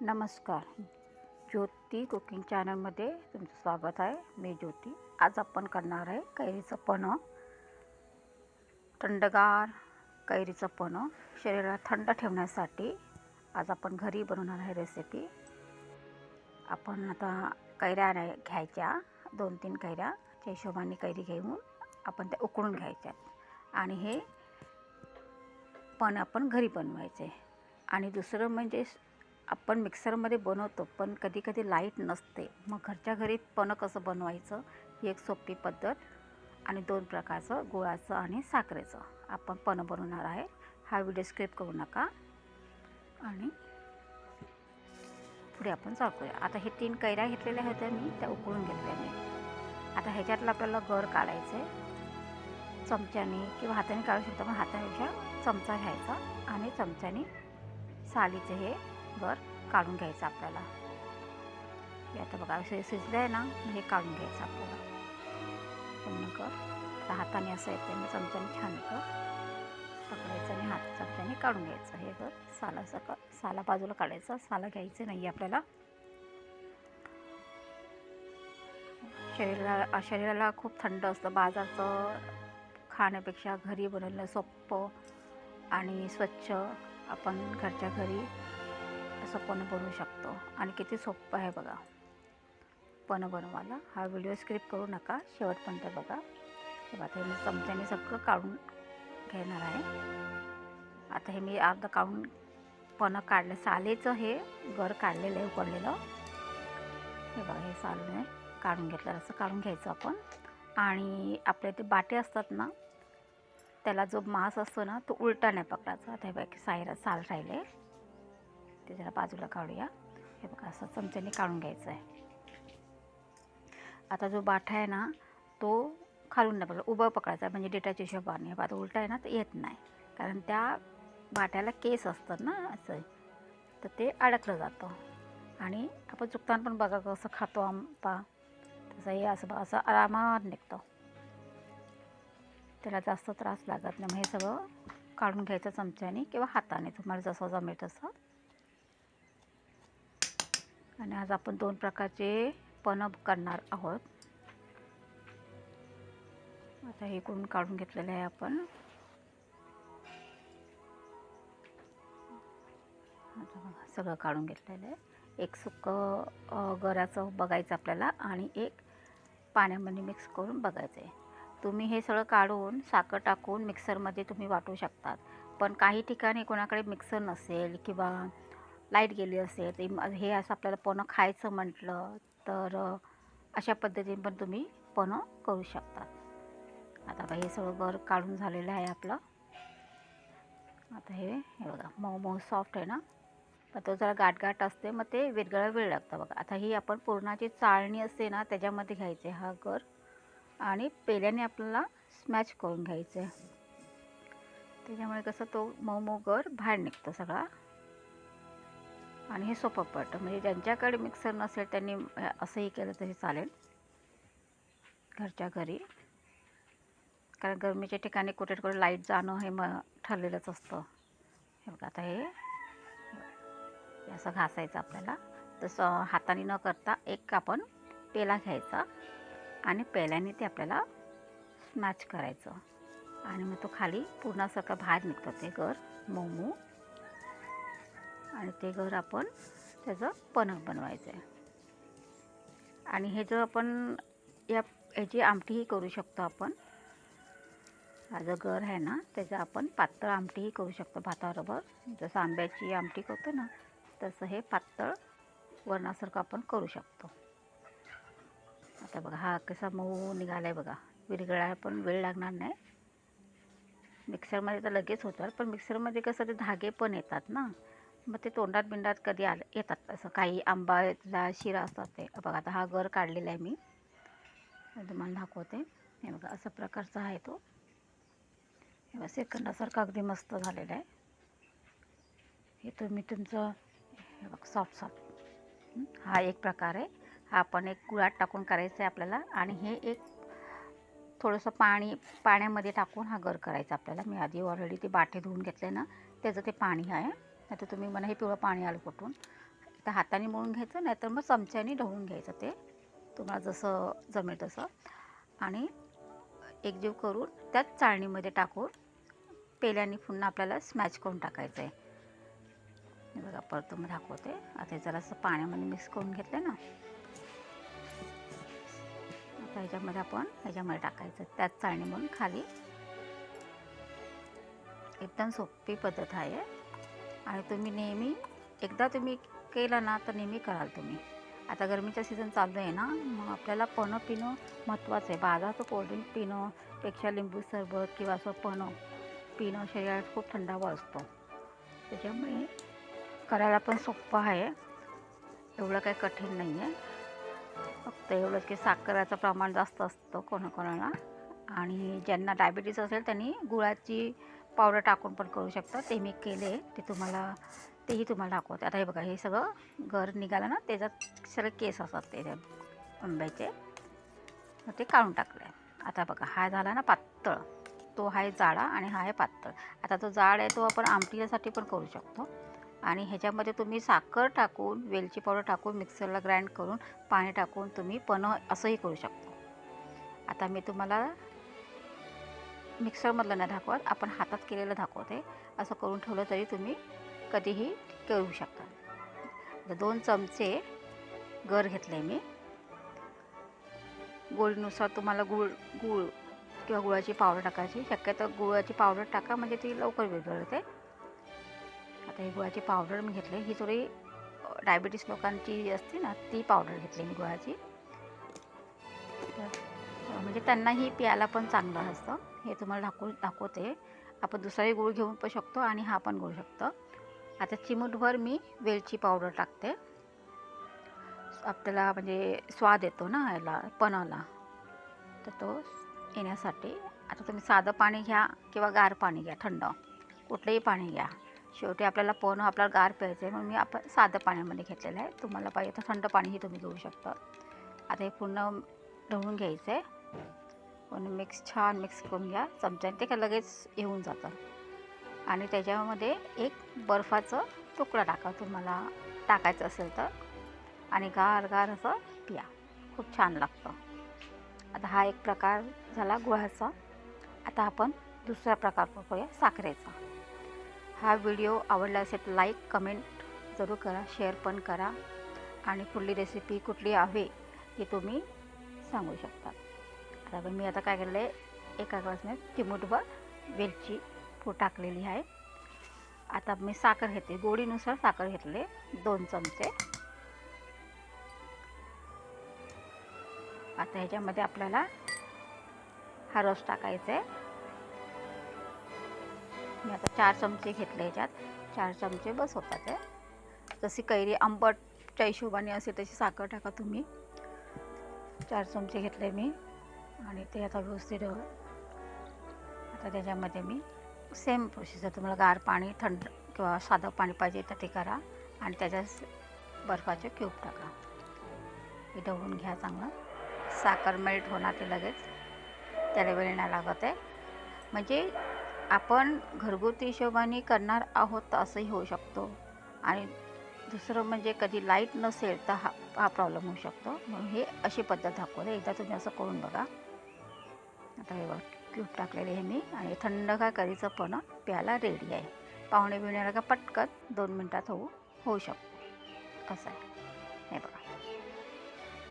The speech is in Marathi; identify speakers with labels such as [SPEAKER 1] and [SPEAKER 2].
[SPEAKER 1] नमस्कार. ज्योती कुकिंग चॅनलमध्ये तुमचं स्वागत आहे. मी ज्योती. आज आपण करणार आहे कैरीचं पन्हं. थंडगार कैरीचं पन्हं शरीराला थंड ठेवण्यासाठी आज आपण घरी बनवणार आहे रेसिपी. आपण आता कैऱ्या घ्यायच्या, 2-3 कैऱ्याच्या हिशोबाने कैरी घेऊन आपण त्या उकळून घ्यायच्या आणि हे पन्हं आपण घरी बनवायचे. आणि दुसरं म्हणजे आपण मिक्सरमध्ये बनवतो, पण कधी कधी लाईट नसते. मग घरच्या घरी पन्हं कसं बनवायचं ही एक सोपी पद्धत. आणि 2 प्रकारचं गुळाचं आणि साखरेचं आपण पन्हं बनवणार आहे. हा व्हिडिओ स्किप करू नका आणि पुढे आपण चालू करूया. आता हे 3 कैऱ्या घेतलेल्या होत्या मी, त्या उकळून घेतल्या मी. आता ह्याच्यातलं आपल्याला गर काढायचं आहे. चमच्याने किंवा हाताने काढू शकतो, पण हातापेक्षा चमचा घ्यायचा आणि चमच्याने सालीचे हे गर काढून घ्यायचं आपल्याला. हे आता बघा असे शिजलं आहे ना, हे काढून घ्यायचं आपल्याला पूर्ण गर. आता हाताने असं येतं, मी चमच्याने छान येतं पकडायचं आणि हात चमच्याने काढून घ्यायचं. हे गर साला बाजूला काढायचं, साला घ्यायचं नाही आपल्याला. शरीराला खूप थंड असतं. बाजारचं खाण्यापेक्षा घरी बनवलेलं सोपं आणि स्वच्छ आपण घरच्या घरी असं पन्हं बनवू शकतो. आणि किती सोपं आहे बघा पन्हं बनवायला. हा व्हिडिओ स्किप करू नका, शेवटपर्यंत बघा. हे बघा, हे मी चमच्याने सगळं काढून घेणार आहे. आता हे मी अर्ध काढून पन्हं काढलं. सालेचं हे गर काढलेलं आहे उकडलेलं. हे बघा, हे सालने काढून घेतलं. असं काढून घ्यायचं आपण. आणि आपल्या ते बाटे असतात ना, त्याला जो मांस असतो ना, तो उलटा नाही पकडायचा. आता हे बघा साल राहिले, ते जरा बाजूला काढूया. हे बघा, असं चमच्याने काढून घ्यायचं आहे. आता जो बाठा आहे ना, तो खालून नाही पकडा, उभं पकडायचा, म्हणजे डेटाच्या हिशोबाने. आता उलटा आहे ना, तर येत नाही, कारण त्या बाट्याला केस असतात ना असं, तर ते अडकलं जातं. आणि आपण चुकताना पण बघा कसं खातो आंबा, तसं हे असं आरामात निघतं, त्याला जास्त त्रास लागत नाही. मग हे सगळं काढून घ्यायचं चमच्याने किंवा हाताने, तुम्हाला जसं जमेल तसं. आणि आज आपण 2 प्रकारचे पन्हं करणार आहोत. आता हे काढून घेतलेलं आहे आपण. आता बघा, सगळं काढून घेतलेलं आहे. एक सुकं गराचं बघायचं आपल्याला आणि एक पाण्यामध्ये मिक्स करून बघायचं आहे. तुम्ही हे सगळं काढून साखर टाकून मिक्सरमध्ये तुम्ही वाटू शकतात. पण काही ठिकाणी कोणाकडे मिक्सर नसेल किंवा लाईट गेली असेल, तर हे असं आपल्याला पन्हं खायचं म्हटलं तर अशा पद्धतीने पण तुम्ही पन्हं करू शकतात. आता हे सगळं गर काढून झालेलं आहे आपलं. आता हे बघा, मऊ सॉफ्ट आहे ना, पण तो जरा गाठ असते, मग ते विरघळायला वेळ लागतं बघा. आता ही आपण पुरणाची चाळणी असते ना, त्याच्यामध्ये घ्यायचे हा गर आणि पेल्याने आपल्याला स्मॅश करून घ्यायचं आहे. त्याच्यामुळे कसं तो मऊ गर बाहेर निघतो सगळा आणि हे सोपं पडतं. म्हणजे ज्यांच्याकडे मिक्सर नसेल त्यांनी असंही केलं तरी चालेल घरच्या घरी, कारण गरमीच्या ठिकाणी कुठे लाईट जाणं हे मग ठरलेलंच असतं. हे बघा, आता हे असं घासायचं आपल्याला. तसं हाताने न करता एक आपण पेला घ्यायचा आणि पेल्याने ते आपल्याला स्मॅश करायचं आणि मग तो खाली पूर्णासारखं बाहेर निघतं ते गर मऊ. आणि ते गर आपण त्याचं पन्हं बनवायचं आहे. आणि हे जर आपण याची आमटीही करू शकतो आपण. हा जो गर आहे ना, त्याचं आपण पातळ आमटीही करू शकतो भाताबरोबर. जसं आंब्याची आमटी करतो ना, तसं हे पातळ वरणासारखं आपण करू शकतो. आता बघा, हा कसा मऊ निघाला आहे बघा. विरघळायला पण वेळ लागणार नाही. मिक्सरमध्ये तर लगेच होतं, पण मिक्सरमध्ये कसं ते धागे पण येतात ना, मग ते तोंडात कधी येतात. असं काही आंबाला शिरा असतात ते बघा. आता हा गर काढलेला आहे मी, तुम्हाला दाखवते. हे बघा, असा प्रकारचा आहे तो. हे बघा, श्रीखंडासारखं अगदी मस्त झालेलं आहे. हे तुम्ही तुमचं हे बघा सॉफ्ट हा एक प्रकार आहे. हा आपण एक गुळात टाकून करायचं आहे आपल्याला. आणि हे एक थोडंसं पाण्यामध्ये टाकून हा गर करायचा आपल्याला. मी आधी ऑलरेडी ते बाटे धुवून घेतले ना, त्याचं ते पाणी आहे. नाही तर तुम्ही म्हणा हे पिवळं पाणी आलं कुठून. तर हाताने मळून घ्यायचं, नाहीतर मग चमच्याने ढवळून घ्यायचं, ते तुम्हाला जसं जमेल तसं. आणि एकजीव करून त्याच चाळणीमध्ये टाकून पेल्याने पुन्हा आपल्याला स्मॅच करून टाकायचं आहे. हे बघा, परत तुम्ही दाखवते. आता हे जरासं पाण्यामध्ये मिक्स करून घेतलं ना, आता ह्याच्यामध्ये आपण ह्याच्यामध्ये टाकायचं त्याच चाळणीमधून खाली. एकदम सोपी पद्धत आहे आणि तुम्ही नेहमी एकदा तुम्ही केलं ना तर नेहमी कराल तुम्ही. आता गरमीचा सीझन चालू आहे ना, मग आपल्याला पनं पिणं महत्त्वाचं आहे. बाजाराचं कोल्ड्रिंक पिणं पेक्षा लिंबू सरबत किंवा असं पनं पिणं शरीरात खूप थंडावा असतो. त्याच्यामुळे करायला पण सोपं आहे, एवढं काही कठीण नाही आहे. फक्त एवढंच की साखरेचं प्रमाण जास्त असतं कोणाकोणाला, आणि ज्यांना डायबिटीस असेल त्यांनी गुळाची पावडर टाकून पण करू शकता. ते मी केले, तेही तुम्हाला दाखवते. आता हे बघा, हे सगळं घर निघालं ना, त्याच्यात सगळे केस असतात ते आंब्याचे, ते काढून टाकले. आता बघा, हा झाला ना पातळ, तो आहे जाडा आणि हा आहे पातळ. आता तो जाड आहे तो आपण आमटीसाठी पण करू शकतो. आणि ह्याच्यामध्ये तुम्ही साखर टाकून वेलची पावडर टाकून मिक्सरला ग्राइंड करून पाणी टाकून तुम्ही पनं असंही करू शकतो. आता मी तुम्हाला मिक्सरमधलं नाही दाखवत, आपण हातात केलेलं दाखवते. असं करून ठेवलं तरी तुम्ही कधीही करू शकता. आता 2 चमचे गर घेतले मी. गोडीनुसार तुम्हाला गूळ किंवा गुळाची पावडर टाकायची. शक्यतो गुळाची पावडर टाका, म्हणजे ती लवकर विरघळते. आता ही गुळाची पावडर मी घेतली. ही थोडी डायबिटीस लोकांची असते ना, ती पावडर घेतली मी गुळाची. म्हणजे त्यांनाही प्यायला पण चांगलं असतं. हे तुम्हाला दाखवते. आपण दुसराही गूळ घेऊन पण शकतो आणि हा पण घेऊ शकतो. आता चिमूटभर मी वेलची पावडर टाकते. आपल्याला म्हणजे स्वाद येतो ना याला, पनाला, तर तो येण्यासाठी. आता तुम्ही साधं पाणी घ्या किंवा गार पाणी घ्या, थंड कुठलंही पाणी घ्या. शेवटी आपल्याला पनं आपल्याला गार प्यायचं आहे, म्हणून मी आपण साधं पाण्यामध्ये घेतलेलं आहे. तुम्हाला पाहिजे तर थंड पाणीही तुम्ही घेऊ शकता. आता हे पूर्ण ढवळून घ्यायचं आहे. पण छान मिक्स करून घ्या चमच्याने, ते काय लगेच येऊन जातं. आणि त्याच्यामध्ये एक बर्फाचं तुकडा टाका, तुम्हाला टाकायचं असेल तर, आणि गार गार असं पिया, खूप छान लागतं. आता हा एक प्रकार झाला गुळाचा. आता आपण दुसरा प्रकार बघूया, साखरेचा. हा व्हिडिओ आवडला असेल तर लाईक कमेंट जरूर करा, शेअर पण करा, आणि पुढली रेसिपी कुठली हवी हे तुम्ही सांगू शकता. आता मी काय केलं आहे, एका ग्लासने चिमूटभर वेलची पूड टाकलेली आहे. आता मी साखर घेते, गोडीनुसार साखर घेतले 2 चमचे. आता ह्याच्यामध्ये आपल्याला हा रस टाकायचा आहे. मी आता 4 चमचे घेतले, ह्याच्यात 4 चमचे बस होतात आहे. जशी कैरी आंबटच्या हिशोबाने असेल तशी साखर टाका तुम्ही. 4 चमचे घेतले मी, आणि ते आता व्यवस्थित. आता त्याच्यामध्ये मी सेम प्रोसेसर, तुम्हाला गार पाणी, थंड किंवा साधं पाणी पाहिजे तर ते करा, आणि त्याच्यात बर्फाचे क्यूब टाका. हे ढवळून घ्या चांगलं. साखर मेल्ट होणार ते लगेच, त्याला वेळ नाही लागत आहे. म्हणजे आपण घरगुती हिशोबाने करणार आहोत तर असंही होऊ शकतो. आणि दुसरं म्हणजे कधी लाईट नसेल तर हा प्रॉब्लेम होऊ शकतो. म्हणून हे अशी पद्धत दाखवते, एकदा तुम्ही असं करून बघा. आता हे बघा, क्यूब टाकलेले हे मी, आणि थंडगार कढीचं पनं प्यायला रेडी आहे. पाहुणे बिवण्याला का पटकन 2 मिनटात होऊ शकतो. असं आहे, हे बघा.